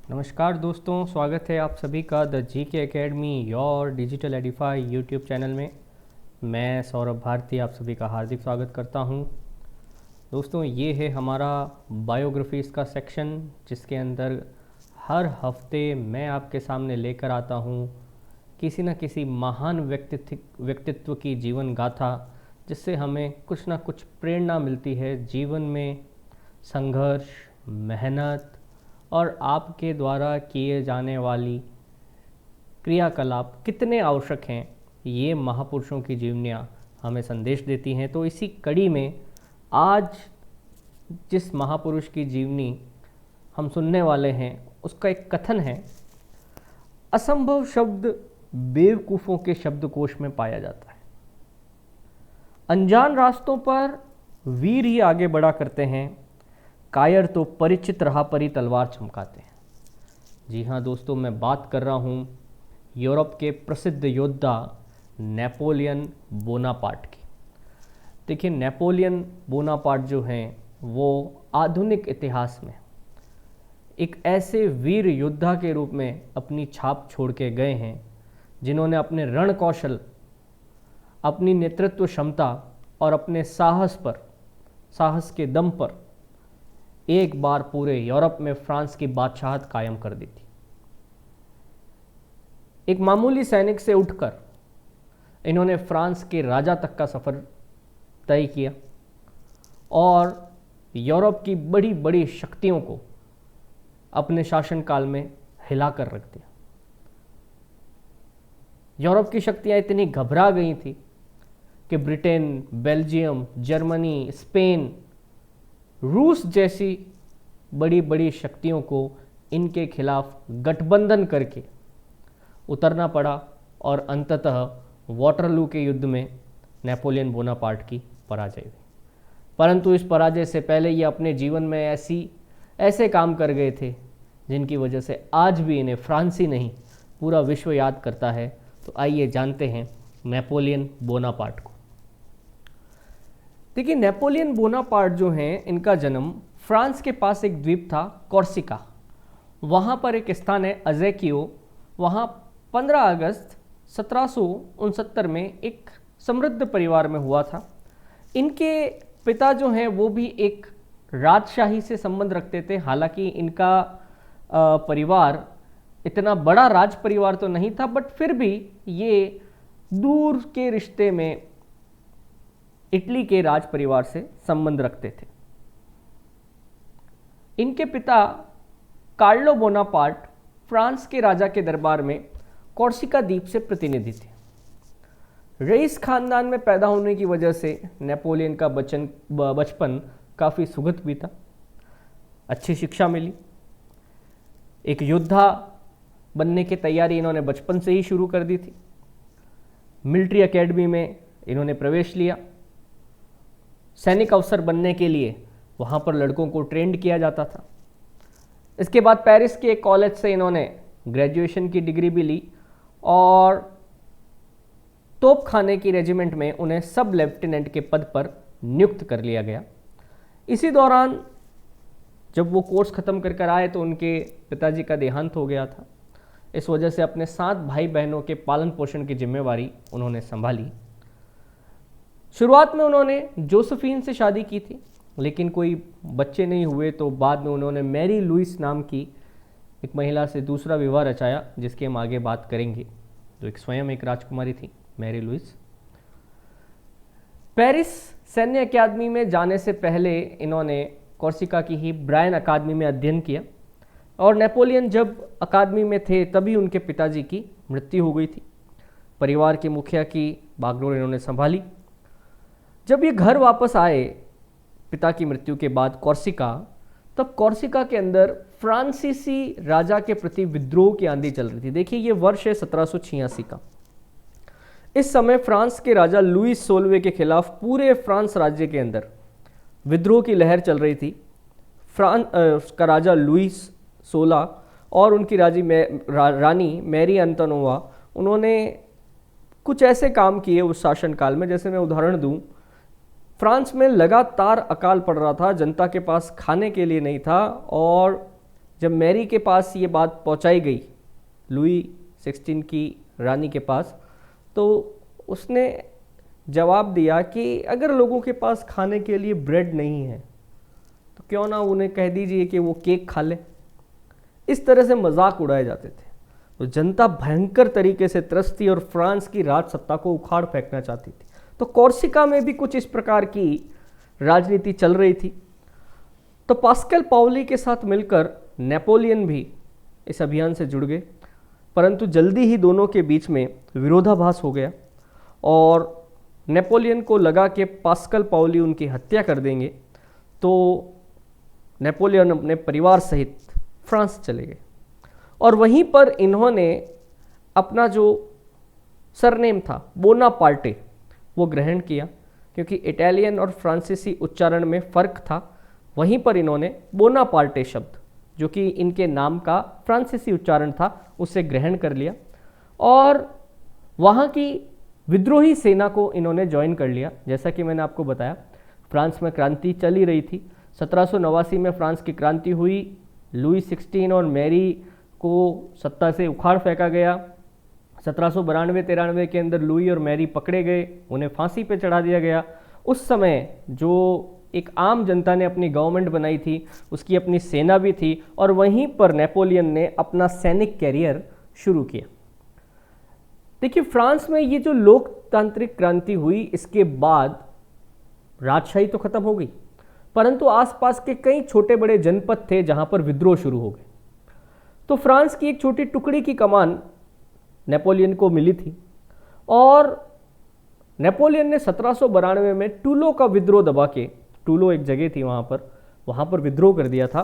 नमस्कार दोस्तों, स्वागत है आप सभी का the GK academy your digital Edify YouTube channel में। मैं सौरभ भारती आप सभी का हार्दिक स्वागत करता हूं। दोस्तों, ये है हमारा बायोग्राफीज़ का सेक्शन, जिसके अंदर हर हफ्ते मैं आपके सामने लेकर आता हूं किसी न किसी महान व्यक्तित्व की जीवन गाथा, जिससे हमें कुछ ना कुछ प्रेरणा मिलती है जीवन में। संघर्ष, मेहनत और आपके द्वारा किए जाने वाली क्रियाकलाप कितने आवश्यक हैं, ये महापुरुषों की जीवनियाँ हमें संदेश देती हैं। तो इसी कड़ी में आज जिस महापुरुष की जीवनी हम सुनने वाले हैं, उसका एक कथन है, असंभव शब्द बेवकूफ़ों के शब्दकोश में पाया जाता है। अनजान रास्तों पर वीर ही आगे बढ़ा करते हैं, कायर तो परिचित राह पर ही तलवार चमकाते हैं। जी हाँ दोस्तों, मैं बात कर रहा हूँ यूरोप के प्रसिद्ध योद्धा नेपोलियन बोनापार्ट की। देखिए, नेपोलियन बोनापार्ट जो हैं वो आधुनिक इतिहास में एक ऐसे वीर योद्धा के रूप में अपनी छाप छोड़ के गए हैं, जिन्होंने अपने रण कौशल, अपनी नेतृत्व क्षमता और अपने साहस के दम पर एक बार पूरे यूरोप में फ्रांस की बादशाहत कायम कर दी थी। एक मामूली सैनिक से उठकर इन्होंने फ्रांस के राजा तक का सफ़र तय किया और यूरोप की बड़ी बड़ी शक्तियों को अपने शासनकाल में हिलाकर रख दिया। यूरोप की शक्तियां इतनी घबरा गई थी कि ब्रिटेन, बेल्जियम, जर्मनी, स्पेन, रूस जैसी बड़ी बड़ी शक्तियों को इनके खिलाफ गठबंधन करके उतरना पड़ा और अंततः वाटरलू के युद्ध में नेपोलियन बोनापार्ट की पराजय हुई। परंतु इस पराजय से पहले ये अपने जीवन में ऐसे काम कर गए थे जिनकी वजह से आज भी इन्हें फ्रांसी नहीं पूरा विश्व याद करता है। तो आइए जानते हैं नेपोलियन बोनापार्ट को। देखिए, नेपोलियन बोनापार्ट जो हैं, इनका जन्म फ्रांस के पास एक द्वीप था कॉर्सिका, वहाँ पर एक स्थान है अजेकियो। वहाँ 15 अगस्त 1769 में एक समृद्ध परिवार में हुआ था। इनके पिता जो हैं वो भी एक राजशाही से संबंध रखते थे। हालांकि इनका परिवार इतना बड़ा राज परिवार तो नहीं था, बट फिर भी ये दूर के रिश्ते में इटली के राज परिवार से संबंध रखते थे। इनके पिता कार्लो बोनापार्ट फ्रांस के राजा के दरबार में कॉर्सिका द्वीप से प्रतिनिधि थे। रईस खानदान में पैदा होने की वजह से नेपोलियन का बचपन काफ़ी सुखद बीता। अच्छी शिक्षा मिली। एक योद्धा बनने की तैयारी इन्होंने बचपन से ही शुरू कर दी थी। मिलिट्री एकेडमी में इन्होंने प्रवेश लिया। सैनिक अफसर बनने के लिए वहाँ पर लड़कों को ट्रेंड किया जाता था। इसके बाद पेरिस के एक कॉलेज से इन्होंने ग्रेजुएशन की डिग्री भी ली और तोपखाने की रेजिमेंट में उन्हें सब लेफ्टिनेंट के पद पर नियुक्त कर लिया गया। इसी दौरान जब वो कोर्स ख़त्म कर आए तो उनके पिताजी का देहांत हो गया था। इस वजह से अपने 7 भाई बहनों के पालन पोषण की जिम्मेवारी उन्होंने संभाली। शुरुआत में उन्होंने जोसेफीन से शादी की थी, लेकिन कोई बच्चे नहीं हुए, तो बाद में उन्होंने मैरी लुइस नाम की एक महिला से दूसरा विवाह रचाया, जिसकी हम आगे बात करेंगे, जो स्वयं एक राजकुमारी थी, मैरी लुइस। पेरिस सैन्य अकादमी में जाने से पहले इन्होंने कॉर्सिका की ही ब्रायन अकादमी में अध्ययन किया और नेपोलियन जब अकादमी में थे तभी उनके पिताजी की मृत्यु हो गई थी। परिवार के मुखिया की बागडोर इन्होंने संभाली। जब ये घर वापस आए पिता की मृत्यु के बाद कॉर्सिका, तब कॉर्सिका के अंदर फ्रांसीसी राजा के प्रति विद्रोह की आंधी चल रही थी। देखिए, ये वर्ष है 1786 का। इस समय फ्रांस के राजा लुइस 16वें के खिलाफ पूरे फ्रांस राज्य के अंदर विद्रोह की लहर चल रही थी। फ्रांस का राजा लुइस 16 और उनकी रानी मैरी अंतोनोवा, उन्होंने कुछ ऐसे काम किए उस शासनकाल में, जैसे मैं उदाहरण दूं, फ्रांस में लगातार अकाल पड़ रहा था, जनता के पास खाने के लिए नहीं था और जब मैरी के पास ये बात पहुंचाई गई, लुई 16 की रानी के पास, तो उसने जवाब दिया कि अगर लोगों के पास खाने के लिए ब्रेड नहीं है तो क्यों ना उन्हें कह दीजिए कि वो केक खा ले। इस तरह से मजाक उड़ाए जाते थे। तो जनता भयंकर तरीके से त्रस्त थी और फ्रांस की राज सत्ता को उखाड़ फेंकना चाहती थी। तो कोर्सिका में भी कुछ इस प्रकार की राजनीति चल रही थी। तो पास्कल पाउली के साथ मिलकर नेपोलियन भी इस अभियान से जुड़ गए, परंतु जल्दी ही दोनों के बीच में विरोधाभास हो गया और नेपोलियन को लगा कि पास्कल पाउली उनकी हत्या कर देंगे, तो नेपोलियन अपने परिवार सहित फ्रांस चले गए और वहीं पर इन्होंने अपना जो सरनेम था बोनापार्टे वो ग्रहण किया, क्योंकि इटालियन और फ्रांसीसी उच्चारण में फ़र्क था। वहीं पर इन्होंने बोनापार्टे शब्द, जो कि इनके नाम का फ्रांसीसी उच्चारण था, उसे ग्रहण कर लिया और वहाँ की विद्रोही सेना को इन्होंने ज्वाइन कर लिया। जैसा कि मैंने आपको बताया, फ्रांस में क्रांति चल ही रही थी। 1789 में फ्रांस की क्रांति हुई, लुई 16 और मैरी को सत्ता से उखाड़ फेंका गया। 1792-93 के अंदर लुई और मैरी पकड़े गए, उन्हें फांसी पे चढ़ा दिया गया। उस समय जो एक आम जनता ने अपनी गवर्नमेंट बनाई थी, उसकी अपनी सेना भी थी और वहीं पर नेपोलियन ने अपना सैनिक कैरियर शुरू किया। देखिए, फ्रांस में ये जो लोकतांत्रिक क्रांति हुई, इसके बाद राजशाही तो खत्म हो गई, परंतु आसपास के कई छोटे बड़े जनपद थे जहां पर विद्रोह शुरू हो गए। तो फ्रांस की एक छोटी टुकड़ी की कमान नेपोलियन को मिली थी और नेपोलियन ने 1792 में टूलो का विद्रोह दबा के, टूलो एक जगह थी वहाँ पर विद्रोह कर दिया था।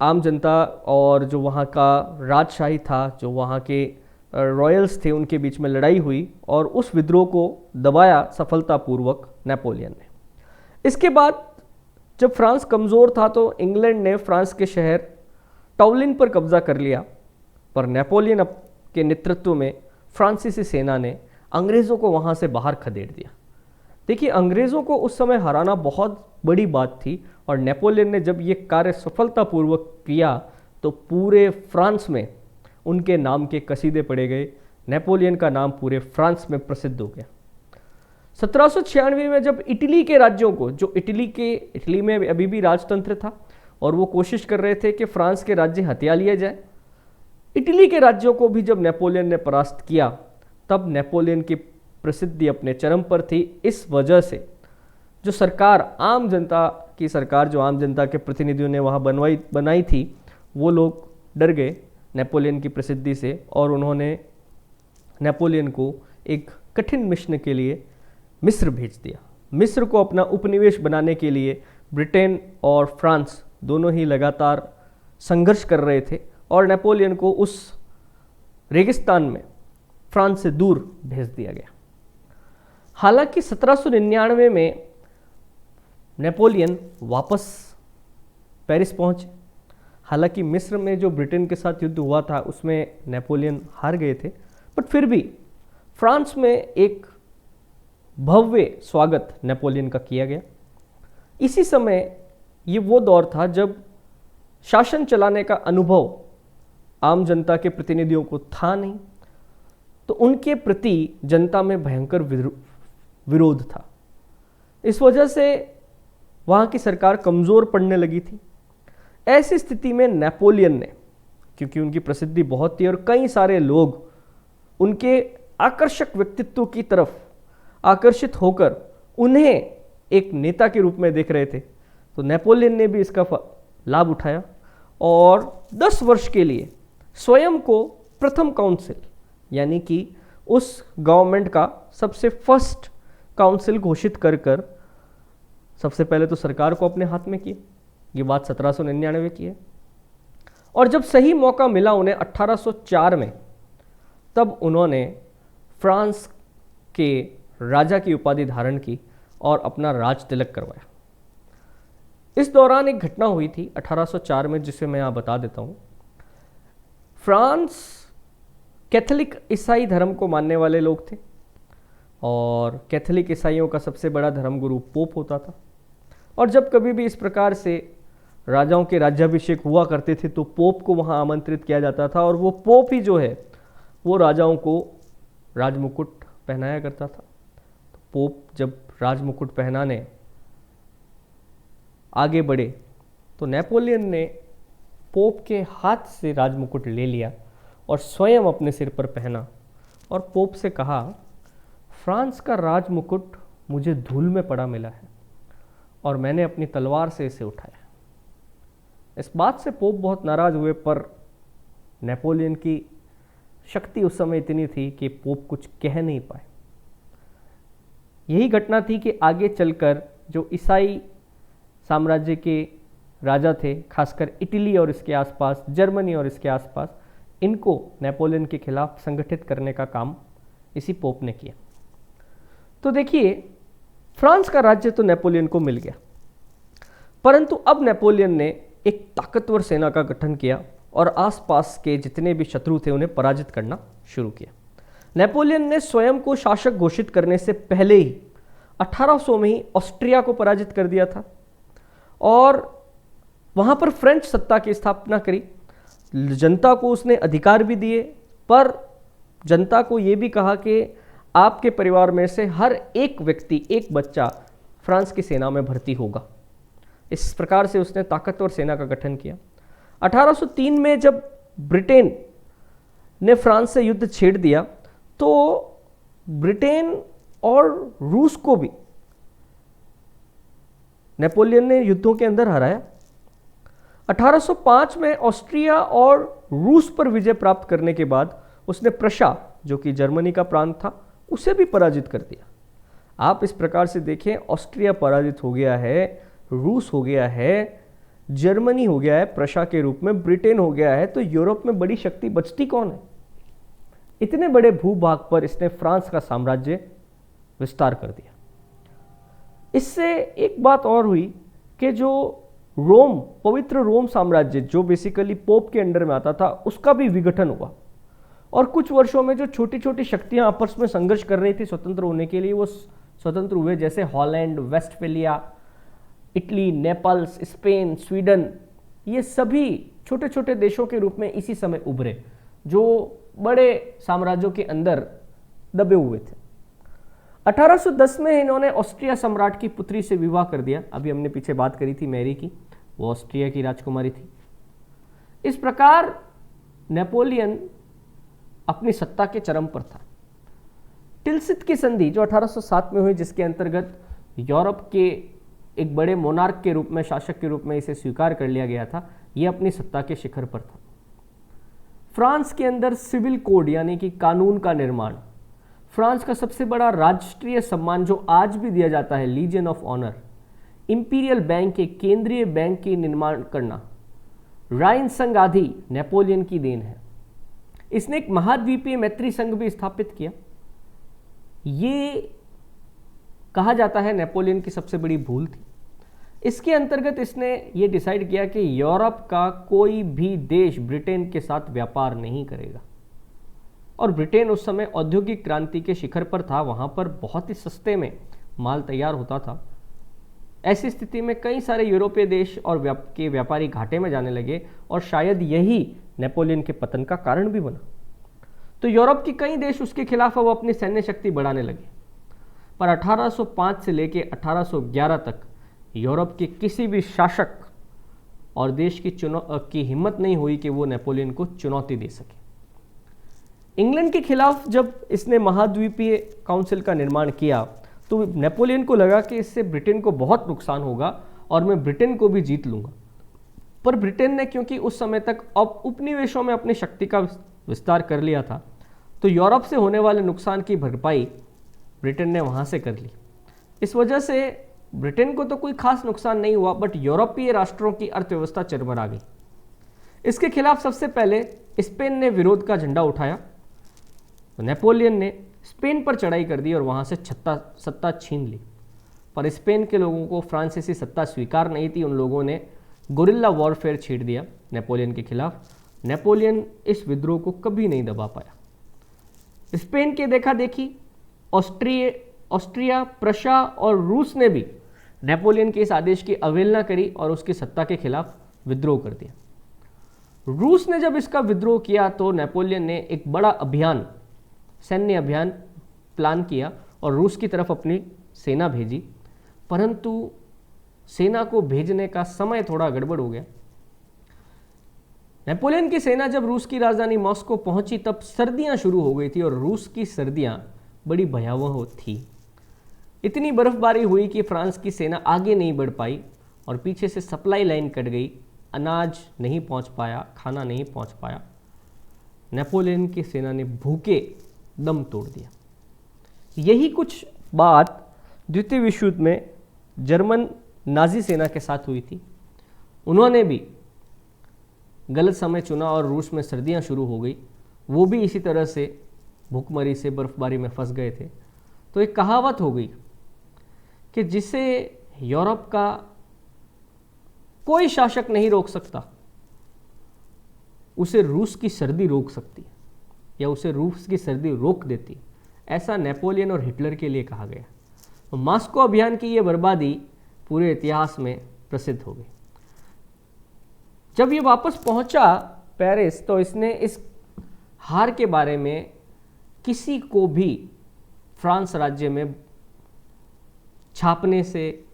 आम जनता और जो वहाँ का राजशाही था, जो वहाँ के रॉयल्स थे, उनके बीच में लड़ाई हुई और उस विद्रोह को दबाया सफलतापूर्वक नेपोलियन ने। इसके बाद जब फ्रांस कमज़ोर था तो इंग्लैंड ने फ्रांस के शहर टॉवलिन पर कब्जा कर लिया, पर नेपोलियन के नेतृत्व में फ्रांसीसी सेना ने अंग्रेज़ों को वहाँ से बाहर खदेड़ दिया। देखिए, अंग्रेज़ों को उस समय हराना बहुत बड़ी बात थी और नेपोलियन ने जब ये कार्य सफलतापूर्वक किया तो पूरे फ्रांस में उनके नाम के कसीदे पढ़े गए। नेपोलियन का नाम पूरे फ्रांस में प्रसिद्ध हो गया। 1796 में जब इटली के राज्यों को, जो इटली में अभी भी राजतंत्र था और वो कोशिश कर रहे थे कि फ्रांस के राज्य हथिया लिए जाए, इटली के राज्यों को भी जब नेपोलियन ने परास्त किया, तब नेपोलियन की प्रसिद्धि अपने चरम पर थी। इस वजह से जो सरकार, आम जनता की सरकार, जो आम जनता के प्रतिनिधियों ने वहाँ बनाई थी, वो लोग डर गए नेपोलियन की प्रसिद्धि से और उन्होंने नेपोलियन को एक कठिन मिशन के लिए मिस्र भेज दिया। मिस्र को अपना उपनिवेश बनाने के लिए ब्रिटेन और फ्रांस दोनों ही लगातार संघर्ष कर रहे थे और नेपोलियन को उस रेगिस्तान में फ्रांस से दूर भेज दिया गया। हालांकि 1799 में नेपोलियन वापस पेरिस पहुंचे। हालांकि मिस्र में जो ब्रिटेन के साथ युद्ध हुआ था उसमें नेपोलियन हार गए थे, बट फिर भी फ्रांस में एक भव्य स्वागत नेपोलियन का किया गया। इसी समय ये वो दौर था जब शासन चलाने का अनुभव आम जनता के प्रतिनिधियों को था नहीं, तो उनके प्रति जनता में भयंकर विरोध था। इस वजह से वहाँ की सरकार कमज़ोर पड़ने लगी थी। ऐसी स्थिति में नेपोलियन ने, क्योंकि उनकी प्रसिद्धि बहुत थी और कई सारे लोग उनके आकर्षक व्यक्तित्व की तरफ आकर्षित होकर उन्हें एक नेता के रूप में देख रहे थे, तो नेपोलियन ने भी इसका लाभ उठाया और 10 वर्ष के लिए स्वयं को प्रथम काउंसिल, यानी कि उस गवर्नमेंट का सबसे फर्स्ट काउंसिल घोषित कर सबसे पहले तो सरकार को अपने हाथ में किया। ये बात 1799 की है। और जब सही मौका मिला उन्हें 1804 में, तब उन्होंने फ्रांस के राजा की उपाधि धारण की और अपना राज तिलक करवाया। इस दौरान एक घटना हुई थी 1804 में, जिसे मैं यहाँ बता देता हूँ। फ्रांस कैथोलिक ईसाई धर्म को मानने वाले लोग थे और कैथोलिक ईसाइयों का सबसे बड़ा धर्मगुरु पोप होता था। और जब कभी भी इस प्रकार से राजाओं के राज्याभिषेक हुआ करते थे तो पोप को वहाँ आमंत्रित किया जाता था, और वो पोप ही जो है वो राजाओं को राजमुकुट पहनाया करता था। तो पोप जब राजमुकुट पहनाने आगे बढ़े तो नेपोलियन ने पोप के हाथ से राजमुकुट ले लिया और स्वयं अपने सिर पर पहना और पोप से कहा, फ्रांस का राजमुकुट मुझे धूल में पड़ा मिला है और मैंने अपनी तलवार से इसे उठाया। इस बात से पोप बहुत नाराज हुए, पर नेपोलियन की शक्ति उस समय इतनी थी कि पोप कुछ कह नहीं पाए। यही घटना थी कि आगे चलकर जो ईसाई साम्राज्य के राजा थे, खासकर इटली और इसके आसपास, जर्मनी और इसके आसपास, इनको नेपोलियन के खिलाफ संगठित करने का काम इसी पोप ने किया। तो देखिए, फ्रांस का राज्य तो नेपोलियन को मिल गया, परंतु अब नेपोलियन ने एक ताकतवर सेना का गठन किया और आसपास के जितने भी शत्रु थे उन्हें पराजित करना शुरू किया। नेपोलियन ने स्वयं को शासक घोषित करने से पहले ही 1800 में ही ऑस्ट्रिया को पराजित कर दिया था और वहाँ पर फ्रेंच सत्ता की स्थापना करी। जनता को उसने अधिकार भी दिए, पर जनता को ये भी कहा कि आपके परिवार में से हर एक व्यक्ति, एक बच्चा फ्रांस की सेना में भर्ती होगा। इस प्रकार से उसने ताकतवर सेना का गठन किया। 1803 में जब ब्रिटेन ने फ्रांस से युद्ध छेड़ दिया तो ब्रिटेन और रूस को भी नेपोलियन ने युद्धों के अंदर हराया। 1805 में ऑस्ट्रिया और रूस पर विजय प्राप्त करने के बाद उसने प्रशा, जो कि जर्मनी का प्रांत था, उसे भी पराजित कर दिया। आप इस प्रकार से देखें, ऑस्ट्रिया पराजित हो गया है, रूस हो गया है, जर्मनी हो गया है प्रशा के रूप में, ब्रिटेन हो गया है, तो यूरोप में बड़ी शक्ति बचती कौन है? इतने बड़े भूभाग पर इसने फ्रांस का साम्राज्य विस्तार कर दिया। इससे एक बात और हुई कि जो रोम, पवित्र रोम साम्राज्य, जो बेसिकली पोप के अंडर में आता था, उसका भी विघटन हुआ और कुछ वर्षों में जो छोटी छोटी शक्तियां आपस में संघर्ष कर रही थी स्वतंत्र होने के लिए, वो स्वतंत्र हुए। जैसे Holland, Westphalia, Italy, Nepals, Spain, Sweden, ये सभी छोटे छोटे देशों के रूप में इसी समय उभरे, जो बड़े साम्राज्यों के अंदर दबे हुए थे। 1810 में इन्होंने ऑस्ट्रिया सम्राट की पुत्री से विवाह कर दिया। अभी हमने पीछे बात करी थी मैरी की, वो ऑस्ट्रिया की राजकुमारी थी। इस प्रकार नेपोलियन अपनी सत्ता के चरम पर था। टिलसित की संधि जो 1807 में हुई, जिसके अंतर्गत यूरोप के एक बड़े मोनार्क के रूप में, शासक के रूप में इसे स्वीकार कर लिया गया था, यह अपनी सत्ता के शिखर पर था। फ्रांस के अंदर सिविल कोड यानी कि कानून का निर्माण, फ्रांस का सबसे बड़ा राष्ट्रीय सम्मान जो आज भी दिया जाता है, legion of honour, imperial bank के, केंद्रीय बैंक के निर्माण करना, राइन संघ आदि नेपोलियन की देन है। इसने एक महाद्वीपीय मैत्री संघ भी स्थापित किया। ये कहा जाता है नेपोलियन की सबसे बड़ी भूल थी। इसके अंतर्गत इसने ये डिसाइड किया कि यूरोप का कोई भी देश ब्रिटेन के साथ व्यापार नहीं करेगा, और ब्रिटेन उस समय औद्योगिक क्रांति के शिखर पर था, वहाँ पर बहुत ही सस्ते में माल तैयार होता था। ऐसी स्थिति में कई सारे यूरोपीय देश और के व्यापारी घाटे में जाने लगे और शायद यही नेपोलियन के पतन का कारण भी बना। तो यूरोप के कई देश उसके खिलाफ अब अपनी सैन्य शक्ति बढ़ाने लगे, पर 1805 से लेकर 1811 तक यूरोप के किसी भी शासक और देश की हिम्मत नहीं हुई कि वो नेपोलियन को चुनौती दे सके। इंग्लैंड के खिलाफ जब इसने महाद्वीपीय काउंसिल का निर्माण किया तो नेपोलियन को लगा कि इससे ब्रिटेन को बहुत नुकसान होगा और मैं ब्रिटेन को भी जीत लूंगा। पर ब्रिटेन ने क्योंकि उस समय तक अब उपनिवेशों में अपनी शक्ति का विस्तार कर लिया था, तो यूरोप से होने वाले नुकसान की भरपाई ब्रिटेन ने वहाँ से कर ली। इस वजह से ब्रिटेन को तो कोई खास नुकसान नहीं हुआ, बट यूरोपीय राष्ट्रों की अर्थव्यवस्था चरमरा गई। इसके खिलाफ सबसे पहले स्पेन ने विरोध का झंडा उठाया। तो नेपोलियन ने स्पेन पर चढ़ाई कर दी और वहाँ से सत्ता छीन ली। पर स्पेन के लोगों को फ्रांसीसी सत्ता स्वीकार नहीं थी। उन लोगों ने गुरिल्ला वॉरफेयर छेड़ दिया नेपोलियन के खिलाफ। नेपोलियन इस विद्रोह को कभी नहीं दबा पाया। स्पेन के देखा देखी ऑस्ट्रिया, प्रशा और रूस ने भी नेपोलियन के इस आदेश की अवहेलना करी और उसकी सत्ता के खिलाफ विद्रोह कर दिया। रूस ने जब इसका विद्रोह किया तो नेपोलियन ने एक बड़ा अभियान, सैन्य अभियान प्लान किया और रूस की तरफ अपनी सेना भेजी, परंतु सेना को भेजने का समय थोड़ा गड़बड़ हो गया। नेपोलियन की सेना जब रूस की राजधानी मॉस्को पहुंची तब सर्दियां शुरू हो गई थी और रूस की सर्दियां बड़ी भयावह थी। इतनी बर्फबारी हुई कि फ्रांस की सेना आगे नहीं बढ़ पाई और पीछे से सप्लाई लाइन कट गई, अनाज नहीं पहुंच पाया, खाना नहीं पहुंच पाया। नेपोलियन की सेना ने भूखे दम तोड़ दिया। यही कुछ बात द्वितीय विश्व युद्ध में जर्मन नाजी सेना के साथ हुई थी। उन्होंने भी गलत समय चुना और रूस में सर्दियां शुरू हो गई, वो भी इसी तरह से भूखमरी से बर्फबारी में फंस गए थे। तो एक कहावत हो गई कि जिसे यूरोप का कोई शासक नहीं रोक सकता, उसे रूस की सर्दी रोक सकती है या उसे रूस की सर्दी रोक देती। ऐसा नेपोलियन और हिटलर के लिए कहा गया। तो मॉस्को अभियान की यह बर्बादी पूरे इतिहास में प्रसिद्ध हो गई। जब ये वापस पहुंचा पेरिस तो इसने इस हार के बारे में किसी को भी फ्रांस राज्य में छापने से,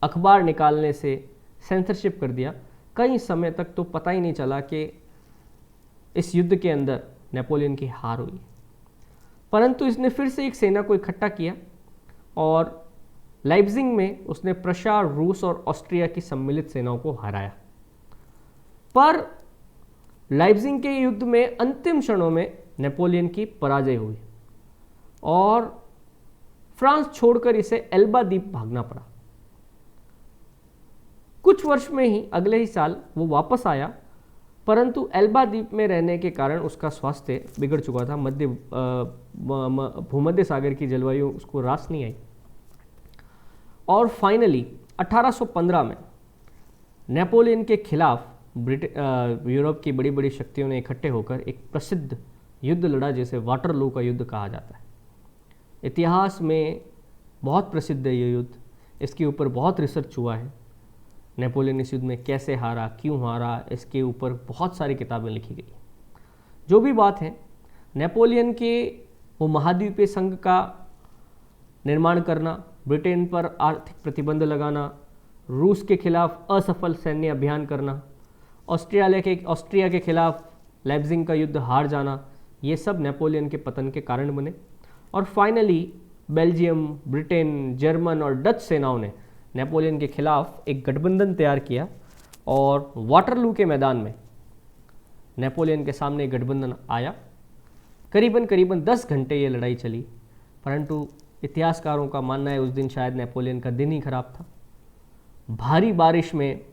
अखबार निकालने से सेंसरशिप कर दिया। कई समय तक तो पता ही नहीं चला कि इस युद्ध के अंदर नेपोलियन की हार हुई। परंतु इसने फिर से एक सेना को इकट्ठा किया और लाइप्जिग में उसने प्रशा, रूस और ऑस्ट्रिया की सम्मिलित सेनाओं को हराया। पर लाइप्जिग के युद्ध में अंतिम क्षणों में नेपोलियन की पराजय हुई और फ्रांस छोड़कर इसे एल्बा द्वीप भागना पड़ा। कुछ वर्ष में ही, अगले ही साल वो वापस आया, परंतु एल्बा द्वीप में रहने के कारण उसका स्वास्थ्य बिगड़ चुका था। भूमध्य सागर की जलवायु उसको रास नहीं आई और फाइनली 1815 में नेपोलियन के खिलाफ यूरोप की बड़ी बड़ी शक्तियों ने इकट्ठे होकर एक प्रसिद्ध युद्ध लड़ा जिसे वाटरलू का युद्ध कहा जाता है। इतिहास में बहुत प्रसिद्ध है ये युद्ध, इसके ऊपर बहुत रिसर्च हुआ है। नेपोलियन इस युद्ध में कैसे हारा, क्यों हारा, इसके ऊपर बहुत सारी किताबें लिखी गई। जो भी बात है, नेपोलियन के वो महाद्वीपीय संघ का निर्माण करना, ब्रिटेन पर आर्थिक प्रतिबंध लगाना, रूस के खिलाफ असफल सैन्य अभियान करना, ऑस्ट्रिया के खिलाफ लाइप्जिग का युद्ध हार जाना, ये सब नेपोलियन के पतन के कारण बने। और फाइनली बेल्जियम, ब्रिटेन, जर्मन और डच सेनाओं ने नेपोलियन के खिलाफ एक गठबंधन तैयार किया और वाटरलू के मैदान में नेपोलियन के सामने गठबंधन आया। करीबन 10 घंटे ये लड़ाई चली, परंतु इतिहासकारों का मानना है उस दिन शायद नेपोलियन का दिन ही खराब था। भारी बारिश में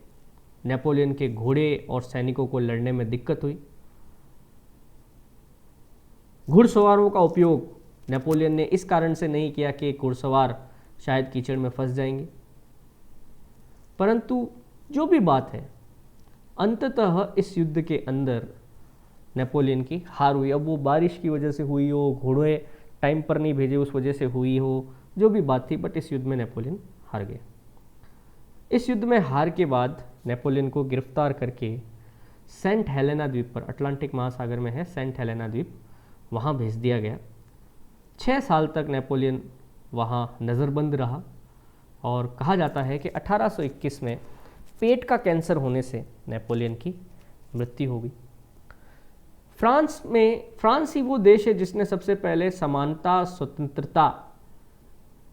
नेपोलियन के घोड़े और सैनिकों को लड़ने में दिक्कत हुई। घुड़सवारों का उपयोग नेपोलियन ने इस कारण से नहीं किया कि घुड़सवार शायद कीचड़ में फंस जाएंगे। परंतु जो भी बात है, अंततः इस युद्ध के अंदर नेपोलियन की हार हुई। अब वो बारिश की वजह से हुई हो, घोड़े टाइम पर नहीं भेजे उस वजह से हुई हो, जो भी बात थी, बट इस युद्ध में नेपोलियन हार गया। इस युद्ध में हार के बाद नेपोलियन को गिरफ्तार करके सेंट हेलेना द्वीप पर, अटलांटिक महासागर में है सेंट हेलेना द्वीप, वहाँ भेज दिया गया। 6 साल तक नेपोलियन वहाँ नज़रबंद रहा और कहा जाता है कि 1821 में पेट का कैंसर होने से नेपोलियन की मृत्यु हो गई। फ्रांस ही वो देश है जिसने सबसे पहले समानता, स्वतंत्रता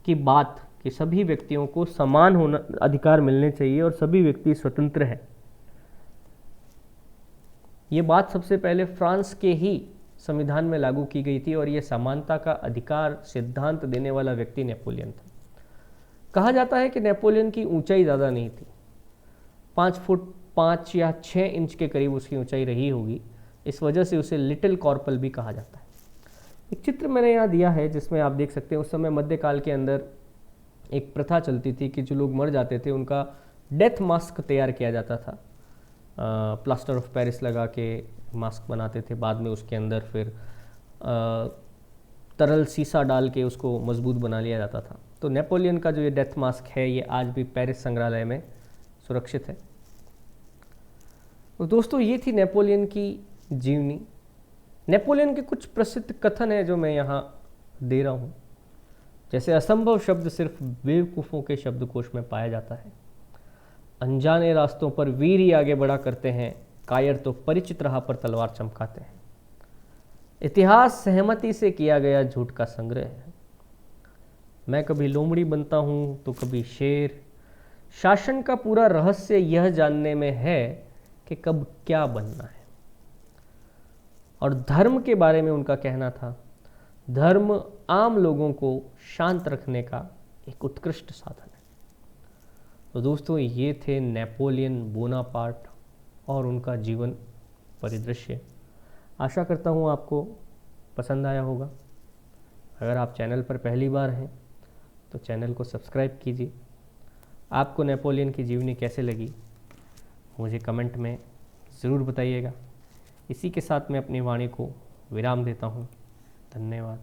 की बात कि सभी व्यक्तियों को समान होना, अधिकार मिलने चाहिए और सभी व्यक्ति स्वतंत्र है, ये बात सबसे पहले फ्रांस के ही संविधान में लागू की गई थी और ये समानता का अधिकार सिद्धांत देने वाला व्यक्ति नेपोलियन था। कहा जाता है कि नेपोलियन की ऊंचाई ज़्यादा नहीं थी, 5 फुट 5 या 6 इंच के करीब उसकी ऊंचाई रही होगी, इस वजह से उसे लिटिल कॉर्पल भी कहा जाता है। एक चित्र मैंने यहाँ दिया है जिसमें आप देख सकते हैं उस समय मध्यकाल के अंदर एक प्रथा चलती थी कि जो लोग मर जाते थे उनका डेथ मास्क तैयार किया जाता था। प्लास्टर ऑफ पेरिस लगा के मास्क बनाते थे, बाद में उसके अंदर फिर तरल सीसा डाल के उसको मजबूत बना लिया जाता था। तो नेपोलियन का जो ये डेथ मास्क है ये आज भी पेरिस संग्रहालय में सुरक्षित है। तो दोस्तों ये थी नेपोलियन की जीवनी। नेपोलियन के कुछ प्रसिद्ध कथन हैं जो मैं यहाँ दे रहा हूँ। जैसे असंभव शब्द सिर्फ बेवकूफ़ों के शब्दकोश में पाया जाता है, अनजाने रास्तों पर वीर ही आगे बढ़ा करते हैं, कायर तो परिचित राह पर तलवार चमकाते हैं, इतिहास सहमति से किया गया झूठ का संग्रह है, मैं कभी लोमड़ी बनता हूँ तो कभी शेर, शासन का पूरा रहस्य यह जानने में है कि कब क्या बनना है। और धर्म के बारे में उनका कहना था, धर्म आम लोगों को शांत रखने का एक उत्कृष्ट साधन है। तो दोस्तों ये थे नेपोलियन बोनापार्ट और उनका जीवन परिदृश्य। आशा करता हूँ आपको पसंद आया होगा। अगर आप चैनल पर पहली बार हैं तो चैनल को सब्सक्राइब कीजिए। आपको नेपोलियन की जीवनी कैसे लगी मुझे कमेंट में ज़रूर बताइएगा। इसी के साथ मैं अपनी वाणी को विराम देता हूँ। धन्यवाद।